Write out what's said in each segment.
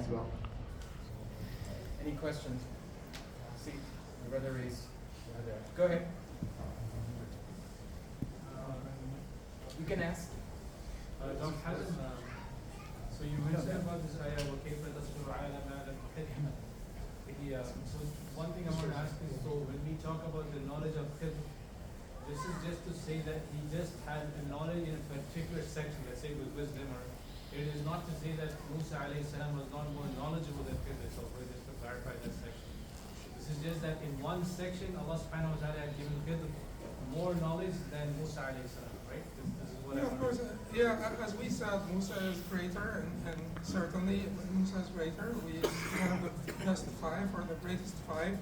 as well. Any questions? See, your brother raised over there. Go ahead. You can ask. Dr. Hatem, so you mentioned about this ayah, وَكَيْفَ تَصْبِرُ عَلَى مَا لَمْ تُحِطْ بِهِ. So one thing I want to ask is, so when we talk about the knowledge of Khidr, this is just to say that he just had a knowledge in a particular section, let's say with wisdom, or it is not to say that Musa alayhi salam was not more knowledgeable than Khidr, so just to clarify that section. This is just that in one section, Allah subhanahu wa ta'ala had given Khidr more knowledge than Musa alayhi salam, right? This is what Yeah, of course. As we said, Musa is greater, and certainly Musa is greater. He is one of the best five, or the greatest five.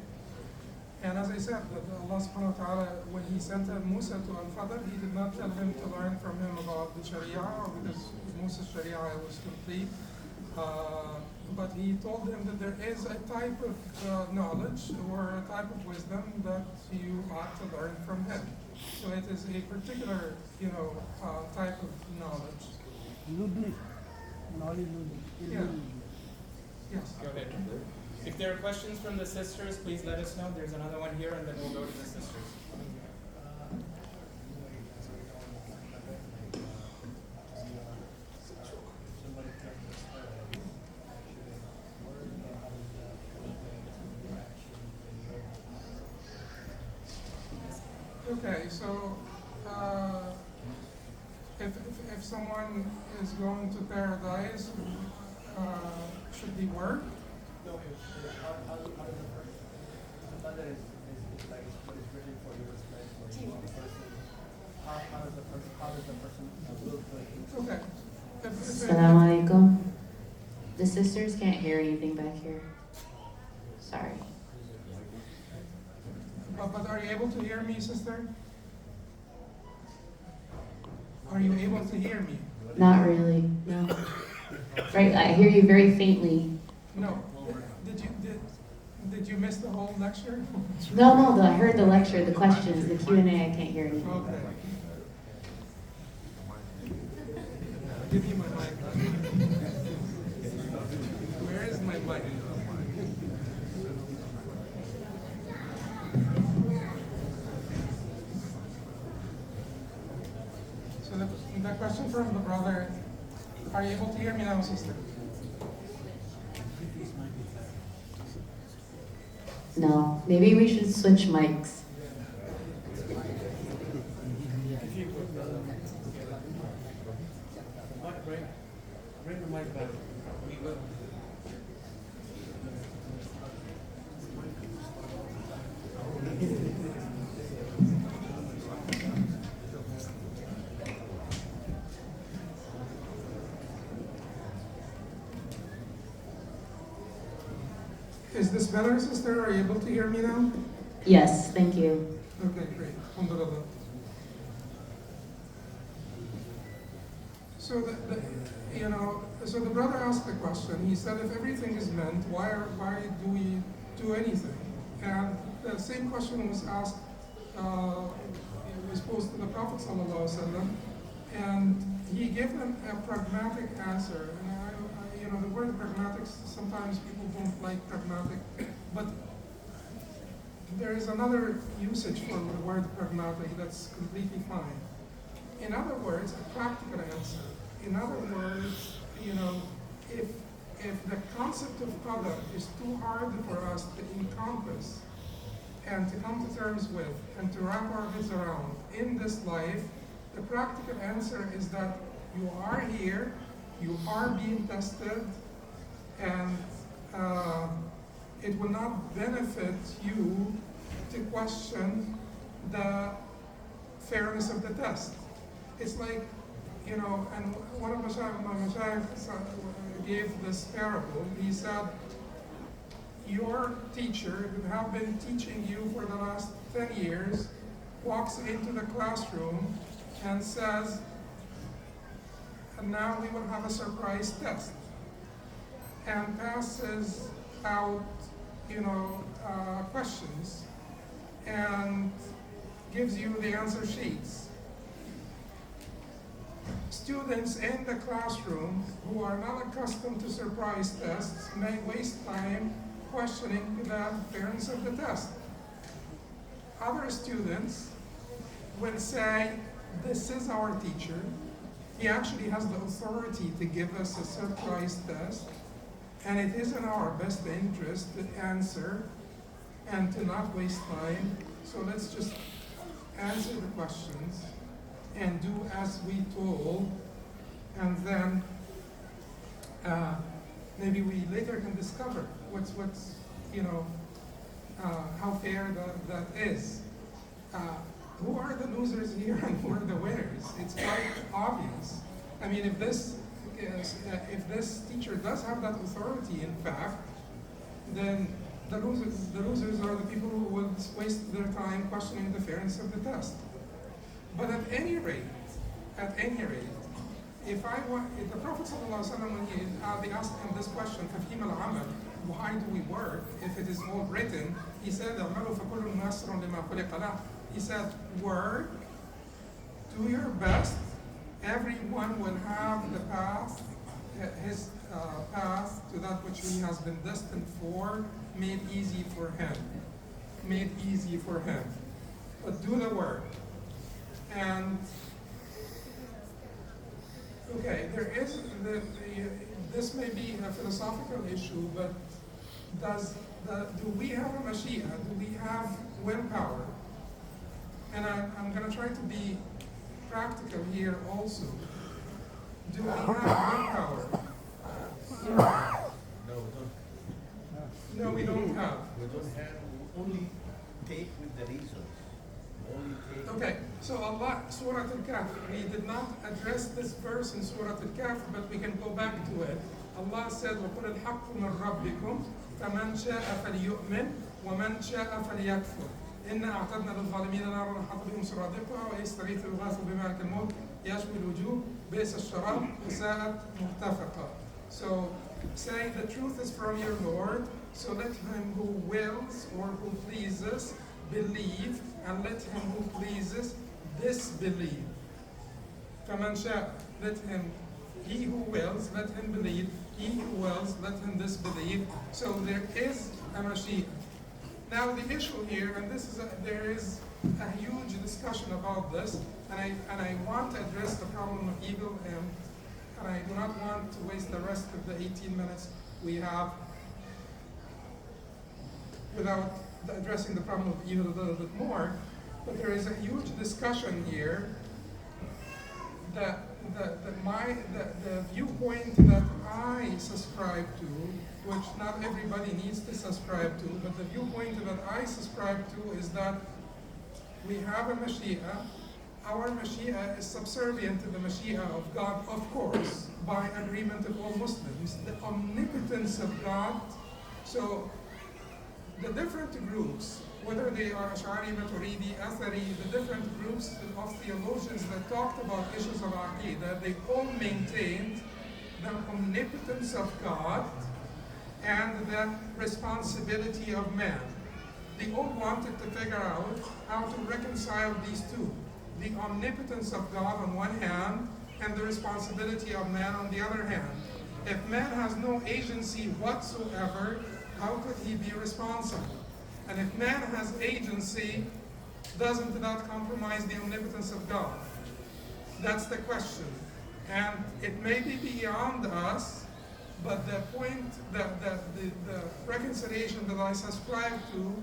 And as I said, that Allah subhanahu wa ta'ala, when he sent Musa to Al-Khidr, he did not tell him to learn from him about the Sharia, because Musa's Sharia was complete. But he told him that there is a type of knowledge or a type of wisdom that you ought to learn from him. So it is a particular, type of knowledge. Yeah. Yes. Go ahead. If there are questions from the sisters, please let us know. There's another one here, and then we'll go to the sisters. Okay, so if someone is going to paradise, should he work? No, how does the person, the mother is like what is written for you, what's meant for you, the person, how does the person will do it? Okay. Assalamu alaikum. The sisters can't hear anything back here. Sorry. But are you able to hear me, sister? Are you able to hear me? Not really, no. Right, I hear you very faintly. No. Did you miss the whole lecture? No, I heard the lecture, the questions, the Q&A, I can't hear anything. Okay. Give me my mic. Where is my mic? So the question from the brother, are you able to hear me now, sister? No, maybe we should switch mics. Bring the mic back. Is this better, sister? Are you able to hear me now? Yes, thank you. Okay, great. Alhamdulillah. So so the brother asked the question. He said, if everything is meant, why do we do anything? And the same question was asked, was posed to the Prophet ﷺ, and he gave them a pragmatic answer. And the word pragmatic, sometimes people don't like pragmatic, but there is another usage for the word pragmatic that's completely fine. In other words, a practical answer. In other words, if the concept of qadar is too hard for us to encompass and to come to terms with and to wrap our heads around in this life, the practical answer is that you are here, you are being tested, and it will not benefit you to question the fairness of the test. It's like, and one of my mashayikh gave this parable. He said, your teacher, who have been teaching you for the last 10 years, walks into the classroom and says, and now we will have a surprise test, and passes out, questions and gives you the answer sheets. students in the classroom who are not accustomed to surprise tests may waste time questioning the fairness of the test. Other students will say, this is our teacher. He actually has the authority to give us a surprise test, and it is in our best interest to answer and to not waste time. So let's just answer the questions and do as we told, and then maybe we later can discover what's how fair that is. Who are the losers here and who are the winners? It's quite obvious. I mean, if this teacher does have that authority, in fact, then the losers are the people who will waste their time questioning the fairness of the test. But at any rate, if the Prophet ﷺ, when they asked him this question, Hatem Al Haj, why do we work if it is all written? He said, he said, work, do your best. Everyone will have the path, his path to that which he has been destined for, made easy for him. Made easy for him. But do the work. And okay, this may be a philosophical issue, but do we have a Mashiach? Do we have willpower? And I'm going to try to be practical here also. Do we have willpower? No, we don't have. We don't have, only take with the reasons. Only take. Okay, so Allah, Surah Al-Kahf, we did not address this verse in Surah Al-Kahf, but we can go back to it. Allah said, وَقُلِ الْحَقُّ مِنْ رَبِّكُمْ فَمَنْ شَاءَ فَلْيُؤْمِنْ وَمَنْ شَاءَ فَلْيَكْفُرْ إِنَّا أَعْتَدْنَا لِلظَّالِمِينَ نَارًا أَحَاطَ بِهِمْ سُرَادِقُهَا وَيَسْتَغِيثُ الْغَاثُ بِمَاءٍ كَالْمُهْلِ يَشْوِي الْوُجُوهَ بِئْسَ الشَّرَابُ وَسَاءَتْ مُرْتَفَقًا. So, say the truth is from your Lord, so let him who wills or who pleases believe, and let him who pleases disbelieve. فَمَنْ شَاءَ, let him, he who wills, let him believe, he who wills, let him disbelieve. So there is a Mashiach. Now the issue here, and there is a huge discussion about this, and I want to address the problem of evil, and I do not want to waste the rest of the 18 minutes we have without addressing the problem of evil a little bit more. But there is a huge discussion here that the viewpoint that I subscribe to, which not everybody needs to subscribe to, but the viewpoint that I subscribe to is that we have a Mashiach. Our Mashiach is subservient to the Mashiach of God, of course, by agreement of all Muslims. The omnipotence of God. So the different groups, whether they are Ash'ari, Maturidi, Athari, the different groups of theologians that talked about issues of Aqidah, they all maintained the omnipotence of God and the responsibility of man. They all wanted to figure out how to reconcile these two. The omnipotence of God on one hand and the responsibility of man on the other hand. If man has no agency whatsoever, how could he be responsible? And if man has agency, doesn't that compromise the omnipotence of God? That's the question. And it may be beyond us, but the point, the reconciliation that I subscribe to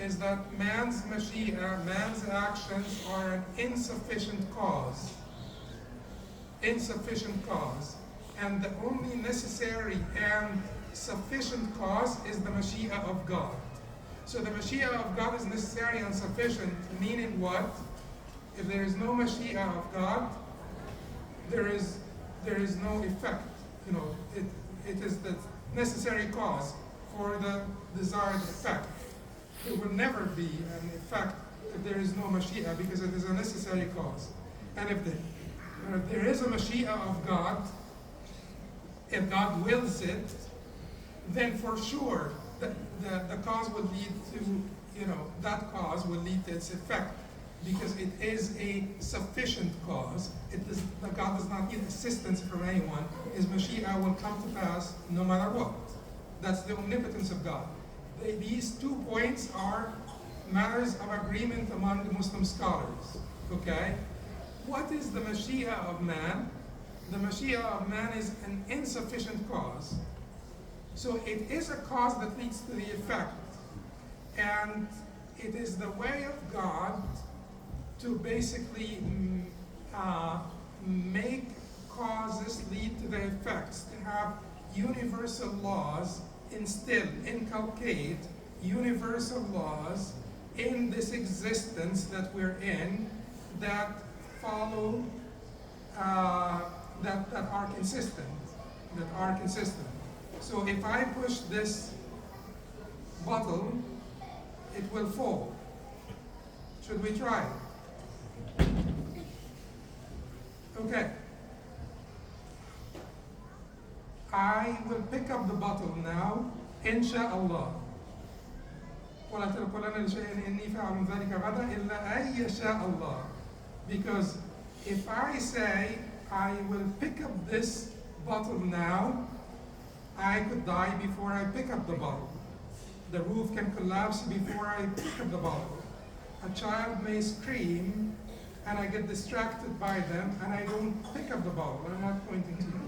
is that man's Mashiach, man's actions are an insufficient cause. Insufficient cause. And the only necessary and sufficient cause is the Mashiach of God. So the Mashiach of God is necessary and sufficient, meaning what? If there is no Mashiach of God, there is no effect. You know, it is the necessary cause for the desired effect. There will never be an effect if there is no Mashiach, because it is a necessary cause. And if there is a Mashiach of God, if God wills it, then for sure the cause will lead to, that cause will lead to its effect. because it is a sufficient cause. God does not need assistance from anyone. His Mashiach will come to pass no matter what. That's the omnipotence of God. These 2 points are matters of agreement among the Muslim scholars. Okay? What is the Mashiach of man? The Mashiach of man is an insufficient cause. So it is a cause that leads to the effect. And it is the way of God to basically make causes lead to the effects, to have universal laws, inculcate universal laws in this existence that we're in that follow, that are consistent. So if I push this bottle, it will fall. Should we try? Okay. I will pick up the bottle now, inshallah. ولا تقولن لشيء إني فاعل ذلك غدا إلا أن يشاء الله. Because if I say I will pick up this bottle now, I could die before I pick up the bottle. The roof can collapse before I pick up the bottle. A child may scream and I get distracted by them and I don't pick up the bottle. I'm not pointing to you.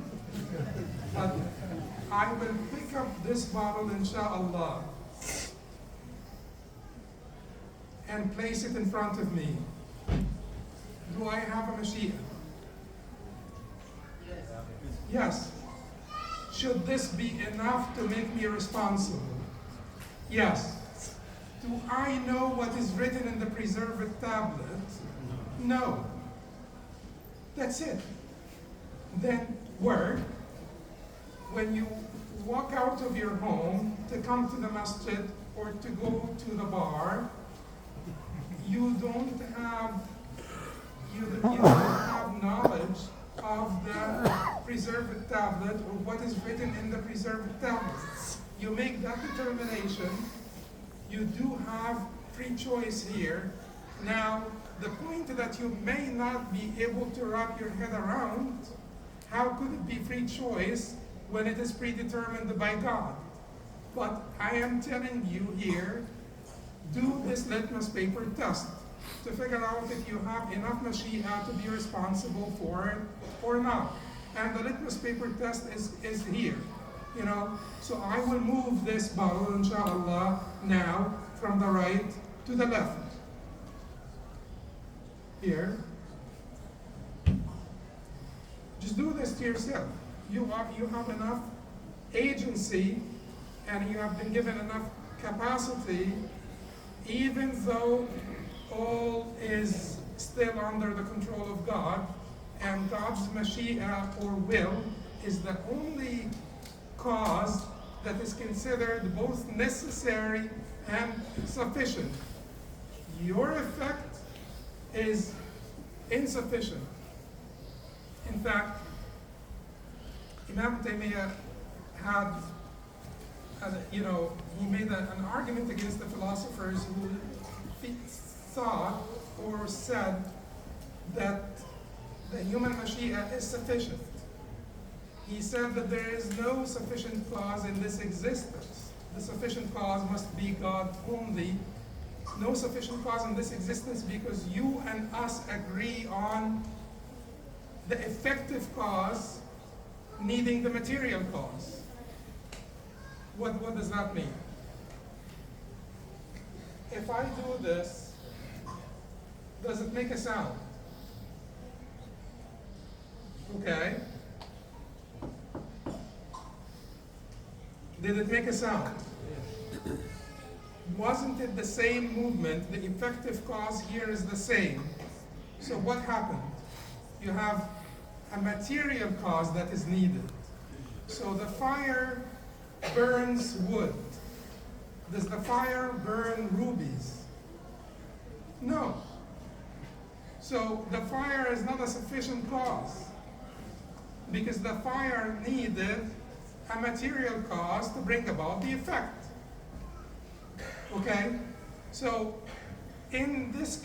But I will pick up this bottle, inshallah, and place it in front of me. Do I have a Mashiach? Yes. Should this be enough to make me responsible? Yes. Do I know what is written in the preserved tablet? No. That's it. Then work. When you walk out of your home to come to the masjid or to go to the bar, you don't have knowledge of the preserved tablet or what is written in the preserved tablet. You make that determination. You do have free choice here. Now, the point that you may not be able to wrap your head around, how could it be free choice when it is predetermined by God? But I am telling you here, do this litmus paper test to figure out if you have enough Mashiach to be responsible for it or not. And the litmus paper test is here. You know, so I will move this bottle, inshallah, now from the right to the left. Here. Just do this to yourself. You have enough agency and you have been given enough capacity, even though all is still under the control of God, and God's Mashiach or will is the only cause that is considered both necessary and sufficient. Your effect is insufficient. In fact, Imam Taymiyyah had, he made an argument against the philosophers who thought or said that the human Mashiach is sufficient. He said that there is no sufficient cause in this existence. The sufficient cause must be God only. No sufficient cause in this existence because you and us agree on the effective cause needing the material cause. What does that mean? If I do this, does it make a sound? Okay. Did it make a sound? Wasn't it the same movement? The effective cause here is the same. So what happened? You have a material cause that is needed. So the fire burns wood. Does the fire burn rubies? No. So the fire is not a sufficient cause because the fire needed a material cause to bring about the effect. Okay? So in this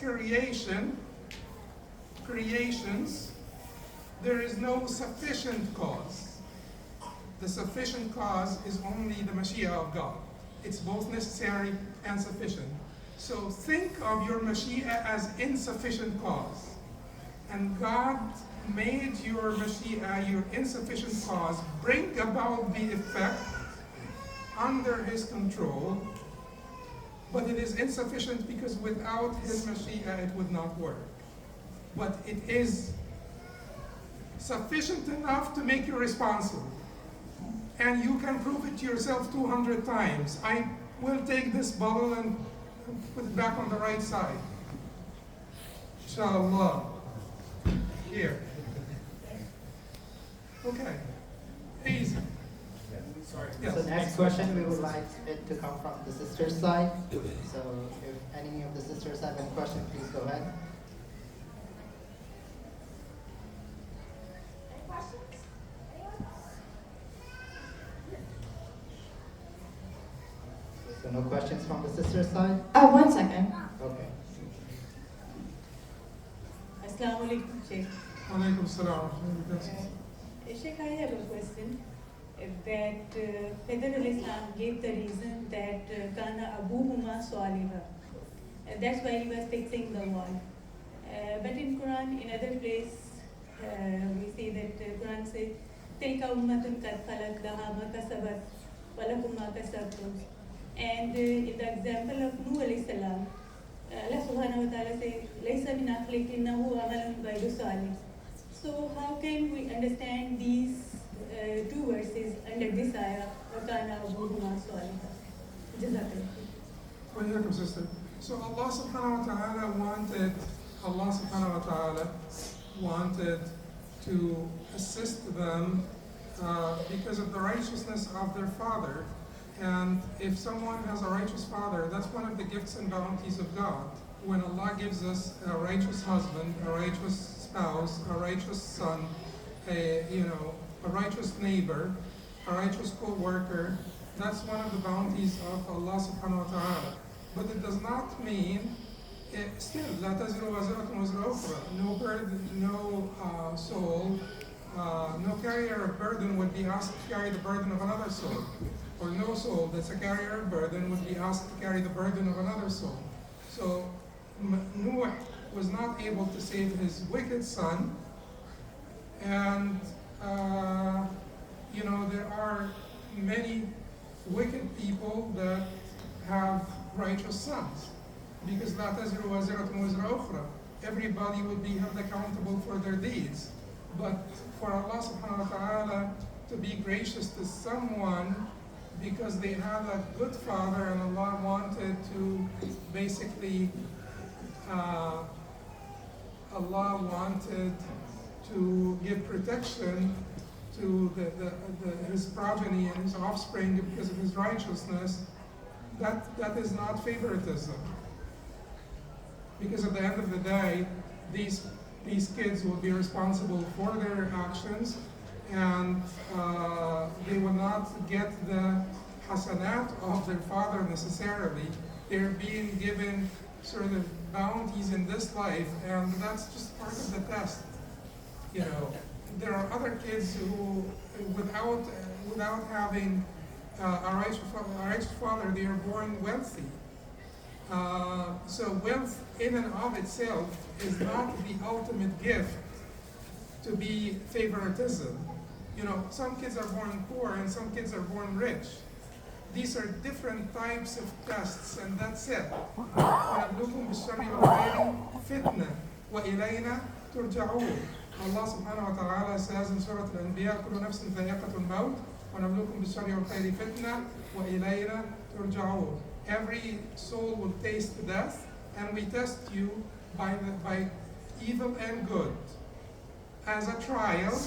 creations, there is no sufficient cause. The sufficient cause is only the Mashiach of God. It's both necessary and sufficient. So think of your Mashiach as insufficient cause. And God made your Mashiach, your insufficient cause, bring about the effect under His control, but it is insufficient because without His Mashiach it would not work. But it is sufficient enough to make you responsible. And you can prove it to yourself 200 times. I will take this bottle and put it back on the right side. Inshallah. Here. Okay. Easy. Sorry. Yes. So next question, we would like it to come from the sister's side. So if any of the sisters have any question, please go ahead. Any questions? Anyone? So no questions from the sister's side? 1 second. Okay. Assalamu alaikum, Sheikh. Alaikum salam. Sheikh, I have a question. That Khidr al-Islam gave the reason that Kana Abuhuma Swaliha. That's why he was fixing the wall. But in Quran, in other place, we see that Quran says, Tilka ummatun kad khalaq laha ma kasabat wa lakum ma kasabtum. And in the example of Noor alayhi salam, Allah subhanahu wa ta'ala says, Laysa min akhliq innahu amalun ghayru salih. So how can we understand these two verses under this ayah, وَكَانَ أَبُوهُمَا صَالِحًا? Jazakallah. Welcome, sister. So Allah subhanahu wa ta'ala wanted to assist them because of the righteousness of their father. And if someone has a righteous father, that's one of the gifts and bounties of God. When Allah gives us a righteous husband, a righteous spouse, a righteous son, a righteous neighbor, a righteous co-worker, that's one of the bounties of Allah subhanahu wa ta'ala. But it does not mean, still, لا تزر وازرة وزر أخرى. No burden, no soul, no carrier of burden would be asked to carry the burden of another soul. Or no soul that's a carrier of burden would be asked to carry the burden of another soul. So Noor was not able to save his wicked son, and there are many wicked people that have righteous sons, because لا تزر وازرة وزر أخرى. Everybody would be held accountable for their deeds. But for Allah subhanahu wa ta'ala to be gracious to someone because they have a good father, and Allah wanted to basically, Allah wanted to give protection to his progeny and his offspring because of his righteousness. That is not favoritism. Because at the end of the day, these kids will be responsible for their actions, and they will not get the hasanat of their father necessarily. They're being given sort of bounties in this life, and that's just part of the test. There are other kids who, without having a righteous father, they are born wealthy. So wealth in and of itself is not the ultimate gift to be favoritism. Some kids are born poor and some kids are born rich. These are different types of tests, and that's it. وَنَبْلُوكُمْ بِالشَّرِّ وَالْخَيْرِ فِتْنَةً وَإِلَيْنَا تُرْجَعُونَ. Allah subhanahu wa ta'ala says in Surah Al-Anbiya, كُلُّ نَفْسٍ ذَائِقَةُ الْمَوْتِ وَنَبْلُوكُمْ بِالشَّرِّ وَالْخَيْرِ فِتْنَةً وَإِلَيْنَا تُرْجَعُونَ. Every soul will taste death, and we test you by evil and good as a trial,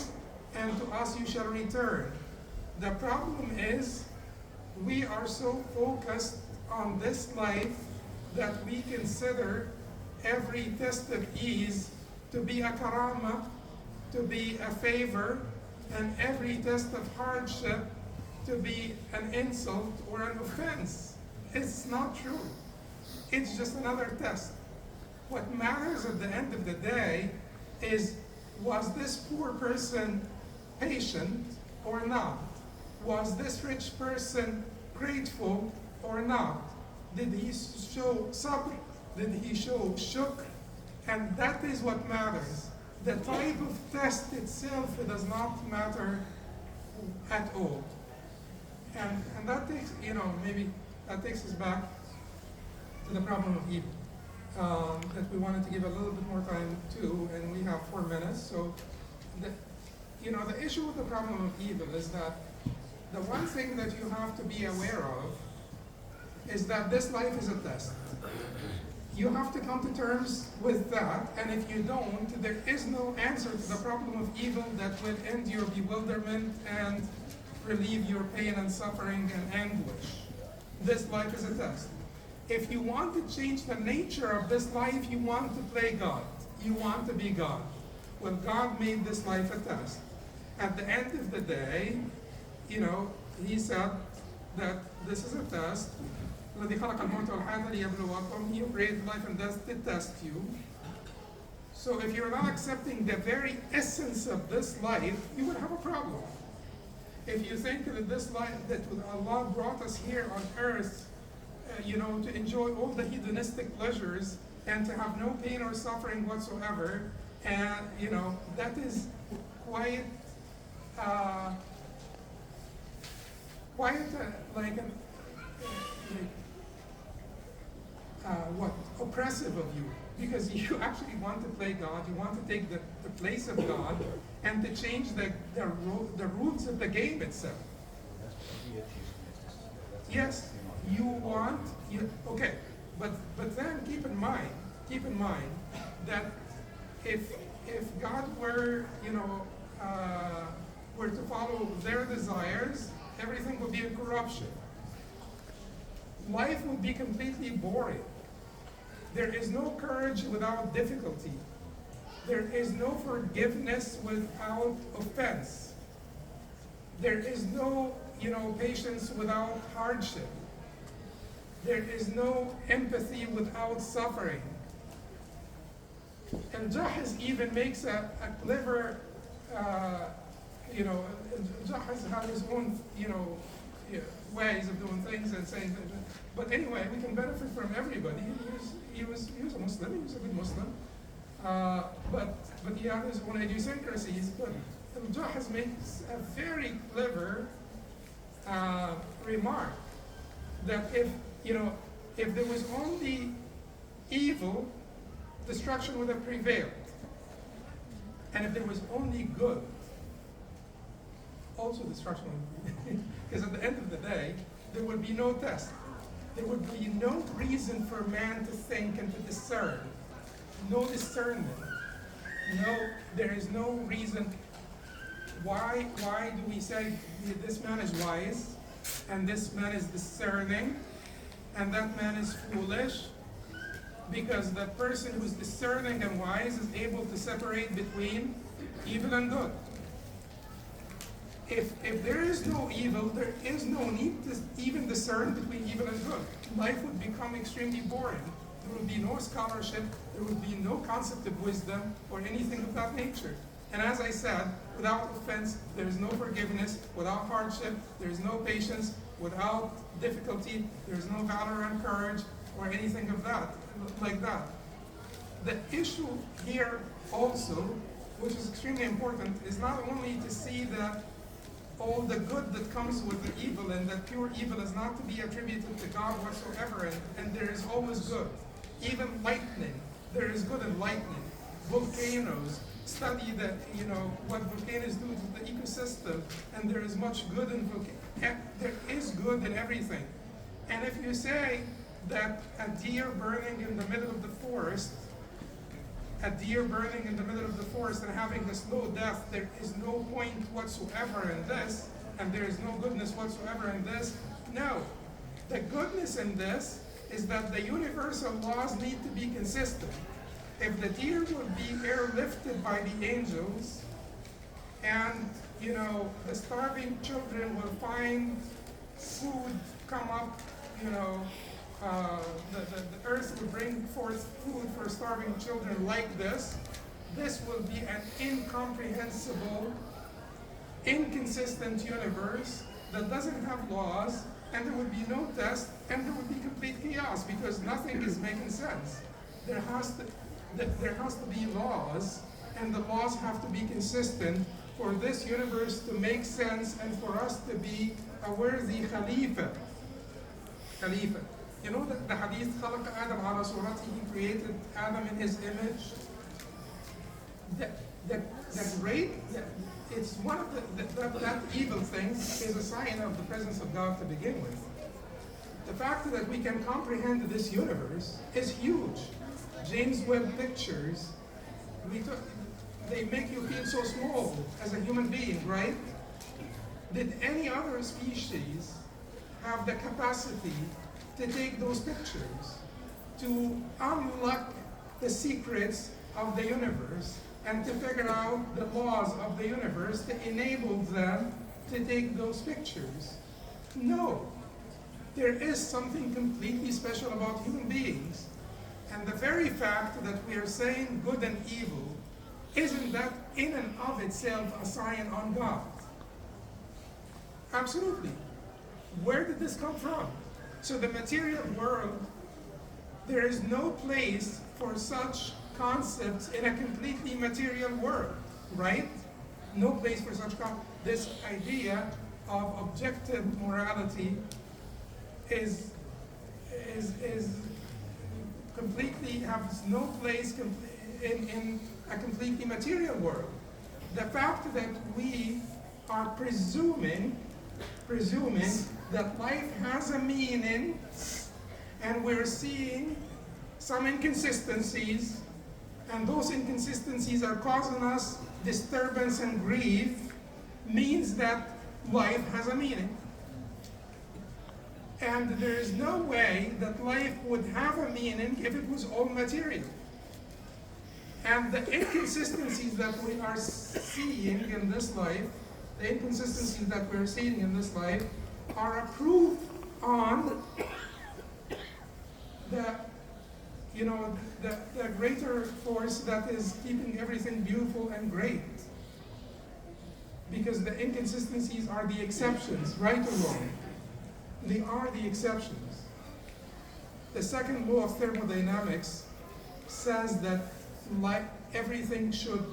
and to us you shall return. The problem is, we are so focused on this life that we consider every test of ease to be a karama, to be a favor, and every test of hardship to be an insult or an offense. It's not true. It's just another test. What matters at the end of the day is, was this poor person patient or not? Was this rich person grateful or not? Did he show sabr? Did he show shukr? And that is what matters. The type of test itself, it does not matter at all. And that takes, maybe that takes us back to the problem of evil. That we wanted to give a little bit more time to, and we have 4 minutes. So, the issue with the problem of evil is that the one thing that you have to be aware of is that this life is a test. You have to come to terms with that, and if you don't, there is no answer to the problem of evil that will end your bewilderment and relieve your pain and suffering and anguish. This life is a test. If you want to change the nature of this life, you want to play God. You want to be God. Well, God made this life a test. At the end of the day, he said that this is a test. الذي خلق الموت والحياة ليبلوكم. He created life and death to test you. So if you're not accepting the very essence of this life, you would have a problem. If you think that this life, that Allah brought us here on earth, to enjoy all the hedonistic pleasures and to have no pain or suffering whatsoever, and that is quite oppressive of you, because you actually want to play God, you want to take the place of God and to change the rules of the game itself. Yes, you want, okay, but then keep in mind that if God were, were to follow their desires, everything would be in corruption. Life would be completely boring. There is no courage without difficulty. There is no forgiveness without offense. There is no, patience without hardship. There is no empathy without suffering. And Jahiz even makes a clever, Jahiz has his own, ways of doing things and saying things. But anyway, we can benefit from everybody. He was a Muslim, he was a good Muslim. But he had his own idiosyncrasies. But Jahiz makes a very clever remark that if there was only evil, destruction would have prevailed. And if there was only good, also destruction would prevail. Because at the end of the day, there would be no test. There would be no reason for man to think and to discern. No discernment. There is no reason. Why do we say this man is wise, and this man is discerning, and that man is foolish? Because the person who is discerning and wise is able to separate between evil and good. If there is no evil, there is no need to even discern between evil and good. Life would become extremely boring. There would be no scholarship, there would be no concept of wisdom or anything of that nature. And as I said, without offense, there is no forgiveness. Without hardship, there is no patience. Without difficulty, there is no valor and courage or anything of that, like that. The issue here also, which is extremely important, is not only to see that all the good that comes with the evil, and that pure evil is not to be attributed to God whatsoever, and there is always good. Even lightning, there is good in lightning. Volcanoes, study that, what volcanoes do to the ecosystem, and there is much good in volcanoes. There is good in everything. And if you say that a deer burning in the middle of the forest, and having a slow death, there is no point whatsoever in this, and there is no goodness whatsoever in this. No. The goodness in this is that the universal laws need to be consistent. If the deer would be airlifted by the angels, and the starving children will find food come up, the earth will bring forth food for starving children like this, this will be an incomprehensible, inconsistent universe that doesn't have laws, and there would be no test, and there would be complete chaos because nothing is making sense. There has to be laws, and the laws have to be consistent for this universe to make sense and for us to be a worthy Khalifa. You know the hadith, خَلَقَ آدَمَ عَلَى صُورَتِهِ, he created Adam in his image. It's one of that evil things is a sign of the presence of God to begin with. The fact that we can comprehend this universe is huge. James Webb pictures, they make you feel so small as a human being, right? Did any other species have the capacity to take those pictures, to unlock the secrets of the universe, and to figure out the laws of the universe to enable them to take those pictures? No. There is something completely special about human beings. And the very fact that we are saying good and evil, isn't that in and of itself a sign on God? Absolutely. Where did this come from? So the material world, there is no place for such concepts in a completely material world, right? No place for such this idea of objective morality is completely has no place in a completely material world. The fact that we are presuming that life has a meaning, and we're seeing some inconsistencies, and those inconsistencies are causing us disturbance and grief, means that life has a meaning. And there is no way that life would have a meaning if it was all material. And the inconsistencies that we are seeing in this life, are a proof on the greater force that is keeping everything beautiful and great. Because the inconsistencies are the exceptions, right or wrong. They are the exceptions. The second law of thermodynamics says that everything should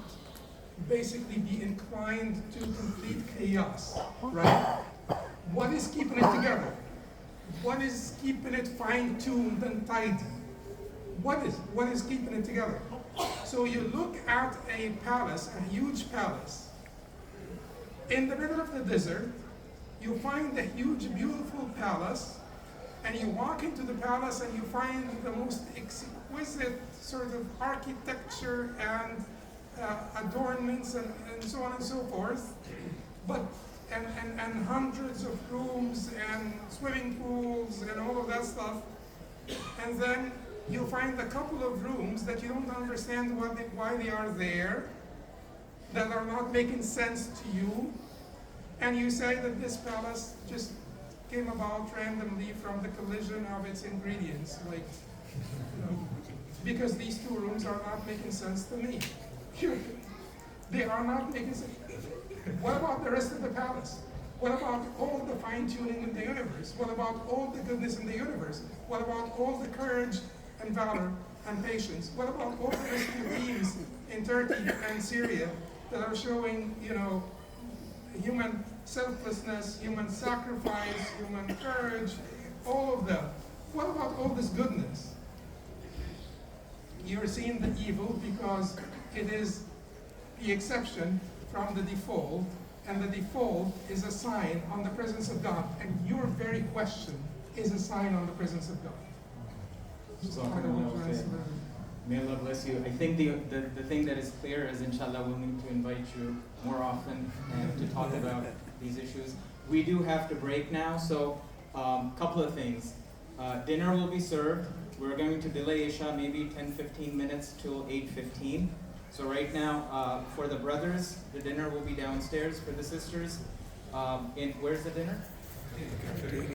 basically be inclined to complete chaos, right? What is keeping it together? What is keeping it fine-tuned and tidy? What is keeping it together? So you look at a palace, a huge palace. In the middle of the desert, you find a huge, beautiful palace, and you walk into the palace and you find the most exquisite sort of architecture and adornments and so on and so forth, and hundreds of rooms and swimming pools and all of that stuff. And then you find a couple of rooms that you don't understand why they are there, that are not making sense to you. And you say that this palace just came about randomly from the collision of its ingredients, because these two rooms are not making sense to me. They are not making sense. What about the rest of the palace? What about all the fine-tuning in the universe? What about all the goodness in the universe? What about all the courage and valor and patience? What about all the rescue teams in Turkey and Syria that are showing, human selflessness, human sacrifice, human courage, all of that? What about all this goodness? You're seeing the evil because it is the exception from the default, and the default is a sign on the presence of God, and your very question is a sign on the presence of God. May Allah bless you. I think the thing that is clear is, inshallah, we'll need to invite you more often and to talk about these issues. We do have to break now, so couple of things. Dinner will be served. We're going to delay Isha maybe 10-15 minutes till 8:15. So right now, for the brothers, the dinner will be downstairs. For the sisters, where's the dinner?